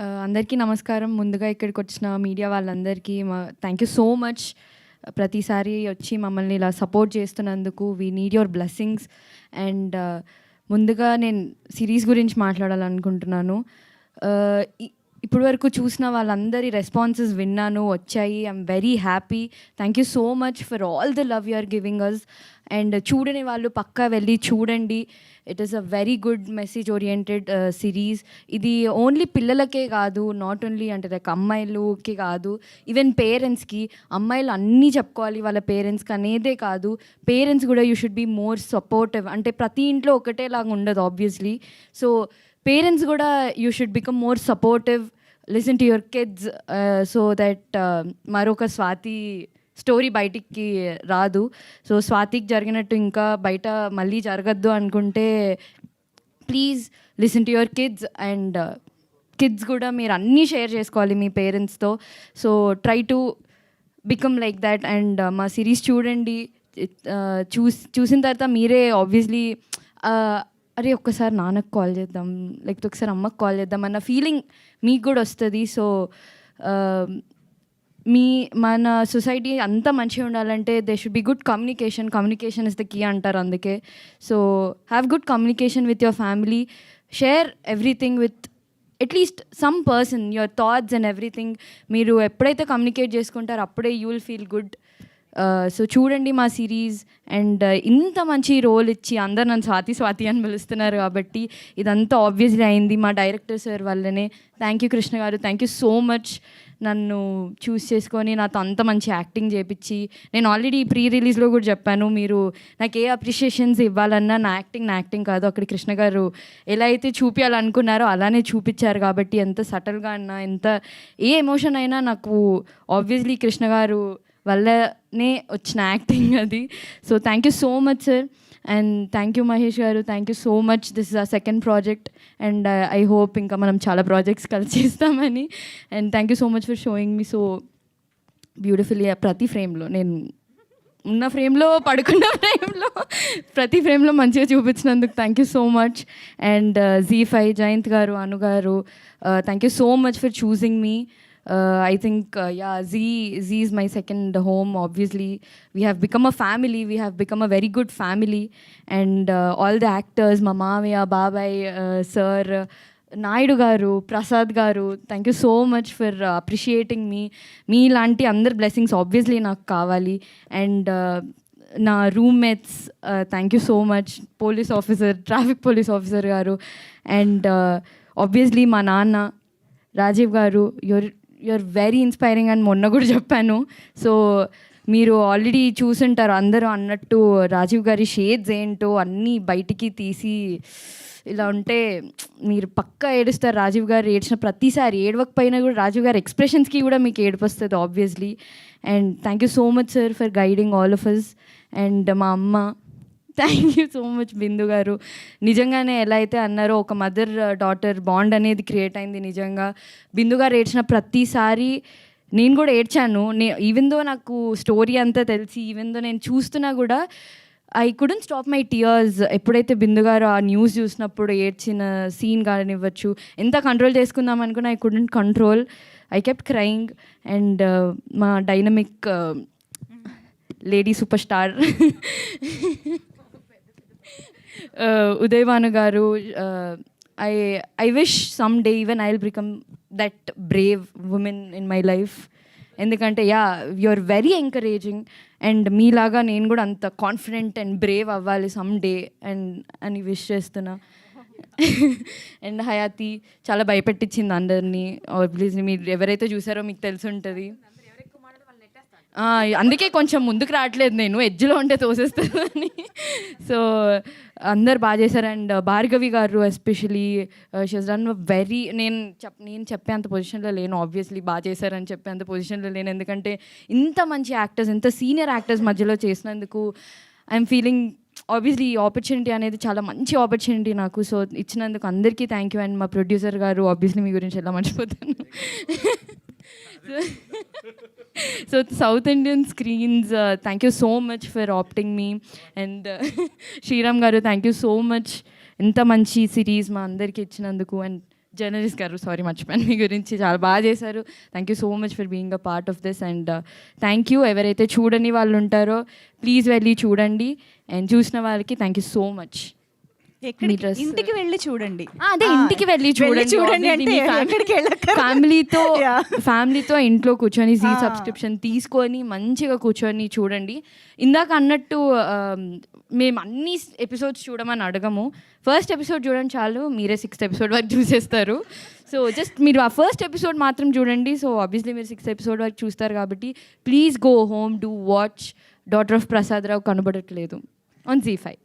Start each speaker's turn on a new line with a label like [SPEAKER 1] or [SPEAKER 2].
[SPEAKER 1] అందరికీ నమస్కారం. ముందుగా ఇక్కడికొచ్చిన మీడియా వాళ్ళందరికీ థ్యాంక్ యూ సో మచ్. ప్రతిసారి వచ్చి మమ్మల్ని ఇలా సపోర్ట్ చేస్తున్నందుకు we need your blessings. And ముందుగా నేను సిరీస్ గురించి మాట్లాడాలనుకుంటున్నాను. ఇప్పటి వరకు చూసిన వాళ్ళందరి రెస్పాన్సెస్ విన్నాను, వచ్చాయి. I'm very happy. Thank you so much for all the love you are giving us. And చూడని వాళ్ళు పక్కా వెళ్ళి చూడండి. It is a very good message oriented series. ఇది ఓన్లీ పిల్లలకే కాదు, నాట్ ఓన్లీ అంటే లైక్ అమ్మాయిలకి కాదు, ఈవెన్ పేరెంట్స్కి. అమ్మాయిలు అన్నీ చెప్పుకోవాలి వాళ్ళ పేరెంట్స్కి అనేదే కాదు, పేరెంట్స్ కూడా you should be more supportive. అంటే ప్రతి ఇంట్లో ఒకటేలాగా ఉండదు ఆబ్వియస్లీ. సో పేరెంట్స్ కూడా you should become more supportive, listen to your kids, so that మరొక స్వాతి స్టోరీ బయటికి రాదు. సో స్వాతికి జరిగినట్టు ఇంకా బయట మళ్ళీ జరగద్దు అనుకుంటే please listen to your kids. And kids కూడా మీరు అన్నీ షేర్ చేసుకోవాలి మీ పేరెంట్స్తో. So try to become like that. And మా సిరీస్ చూడండి. చూసిన తర్వాత మీరే ఆబ్వియస్లీ అరే ఒక్కసారి నాన్నకు కాల్ చేద్దాం, లేకపోతే ఒకసారి అమ్మకు కాల్ చేద్దాం అన్న ఫీలింగ్ మీకు కూడా వస్తుంది. సో మన సొసైటీ అంతా మంచిగా ఉండాలంటే they should be good communication. Communication is the key అంటారు అందుకే. So have good communication with your family. Share everything with at least some person, your thoughts and everything. మీరు ఎప్పుడైతే కమ్యూనికేట్ చేసుకుంటారో అప్పుడే you will feel good. So చూడండి మా series. And ఇంత మంచి రోల్ ఇచ్చి అందరు నన్ను స్వాతి అని పిలుస్తున్నారు కాబట్టి ఇదంతా ఆబ్వియస్లీ అయింది మా డైరెక్టర్ సార్ వల్లనే. థ్యాంక్ యూ కృష్ణ గారు, థ్యాంక్ యూ సో మచ్. నన్ను చూస్ చేసుకొని నాతో అంత మంచి యాక్టింగ్ చేయించి, నేను ఆల్రెడీ ప్రీ రిలీజ్లో కూడా చెప్పాను, మీరు నాకు ఏ అప్రిషియేషన్స్ ఇవ్వాలన్నా నా యాక్టింగ్ కాదు, అక్కడ కృష్ణ గారు ఎలా అయితే చూపించాలనుకున్నారో అలానే చూపించారు. కాబట్టి ఎంత సటల్గా అన్నా, ఎంత ఏ ఎమోషన్ అయినా నాకు ఆబ్వియస్లీ కృష్ణ గారు వల్లనే వచ్చిన యాక్టింగ్ అది. So thank you so much sir. And thank you Mahesh garu, thank you so much. This is a second project and I hope ఇంకా మనం చాలా ప్రాజెక్ట్స్ కలిసి చేస్తామని. And thank you so much for showing me so beautifully. ప్రతి ఫ్రేమ్లో, నేను ఉన్న ఫ్రేమ్లో, పడుకున్న ఫ్రేమ్లో, ప్రతి ఫ్రేమ్లో మంచిగా చూపించినందుకు thank you so much. And ZEE5 Jayanth garu, Anu garu, thank you so much for choosing me. I think, Zee is my second home. Obviously, we have become a family. We have become a very good family. And all the actors, Mamavya, Babai, Sir, Naidu Garu, Prasad Garu, thank you so much for appreciating me. Me lanti andar blessings obviously నాకు కావాలి. And నా roommates, thank you so much. Police officer, traffic police officer గారు. And obviously మా నాన్న రాజీవ్ గారు, you're very inspiring అని మొన్న కూడా చెప్పాను. సో మీరు ఆల్రెడీ చూసుంటారు అందరూ అన్నట్టు రాజీవ్ గారి షేడ్స్ ఏంటో అన్నీ బయటికి తీసి ఇలా ఉంటే మీరు పక్కా ఏడుస్తారు. రాజీవ్ గారు ఏడ్చిన ప్రతిసారి, ఏడవకపోయినా కూడా రాజీవ్ గారి ఎక్స్ప్రెషన్స్కి కూడా మీకు ఏడుపు వస్తుంది obviously. And thank you so much sir for guiding all of us. And మా అమ్మ, thank you so much. Bindu గారు, నిజంగానే ఎలా అయితే అన్నారో ఒక మదర్ డాటర్ బాండ్ అనేది క్రియేట్ అయింది. నిజంగా బిందు గారు ఏడ్చిన ప్రతిసారి నేను కూడా ఏడ్చాను. ఈవెన్ దో నాకు స్టోరీ అంతా తెలిసి, ఈవెన్ దో నేను చూస్తున్నా కూడా I couldn't stop my tears. ఎప్పుడైతే బిందు గారు ఆ న్యూస్ చూసినప్పుడు ఏడ్చిన సీన్ కానివ్వచ్చు, ఎంత కంట్రోల్ చేసుకుందాం అనుకున్నా I couldn't control. I kept crying. And మా dynamic lady super star Udayabhanu garu, I wish some day even I will become that brave woman in my life. ఎందుకంటే you are very encouraging. And మీలాగా నేను కూడా అంత confident and brave అవ్వాలి some day అని wish చేస్తున్నా. అండ్ హయాతి చాలా భయపెట్టించింది అందరినీ. ఆబ్వియస్లీ మీరు ఎవరైతే చూసారో మీకు తెలిసి ఉంటుంది. అందుకే కొంచెం ముందుకు రావట్లేదు, నేను ఎడ్జ్లో ఉంటే తోసేస్తుందని. సో అందరు బాగా చేశారు. అండ్ భార్గవి గారు especially she has done very, నేను చెప్పేంత పొజిషన్లో లేను ఆబ్వియస్లీ, బాగా చేశారని చెప్పేంత పొజిషన్లో లేను. ఎందుకంటే ఇంత మంచి యాక్టర్స్, ఇంత సీనియర్ యాక్టర్స్ మధ్యలో చేసినందుకు ఐఎమ్ ఫీలింగ్ ఆబ్వియస్లీ ఈ ఆపర్చునిటీ అనేది చాలా మంచి ఆపర్చునిటీ నాకు. సో ఇచ్చినందుకు అందరికీ థ్యాంక్ యూ. అండ్ మా ప్రొడ్యూసర్ గారు, ఆబ్వియస్లీ మీ గురించి ఎలా మర్చిపోతాను. So South Indian screens, thank you so much for opting me. And Sriram గారు, థ్యాంక్ యూ సో మచ్ ఇంత మంచి సిరీస్ మా అందరికీ ఇచ్చినందుకు. అండ్ జర్నలిస్ట్ గారు సారీ మర్చిపోయాను మీ గురించి, చాలా బాగా చేశారు. Thank you so much for being a part of this. And thank you ఎవరైతే చూడని వాళ్ళు ఉంటారో ప్లీజ్ వెళ్ళి చూడండి, అండ్ చూసిన వాళ్ళకి థ్యాంక్ యూ సో మచ్.
[SPEAKER 2] ఇంటికి వెళ్ళి చూడండి.
[SPEAKER 1] అదే ఇంటికి వెళ్ళి చూడండి, ఫ్యామిలీతో ఇంట్లో కూర్చొని జీ సబ్స్క్రిప్షన్ తీసుకొని మంచిగా కూర్చొని చూడండి. ఇందాక అన్నట్టు మేము అన్ని ఎపిసోడ్స్ చూడమని అడగము, ఫస్ట్ ఎపిసోడ్ చూడండి చాలు, మీరే 6th ఎపిసోడ్ వరకు చూసేస్తారు. సో జస్ట్ మీరు ఆ ఫస్ట్ ఎపిసోడ్ మాత్రం చూడండి. సో ఆబ్వియస్లీ మీరు 6th ఎపిసోడ్ వరకు చూస్తారు కాబట్టి please go home, do watch daughter of Prasad Rao కనబడట్లేదు ఆన్ ZEE5.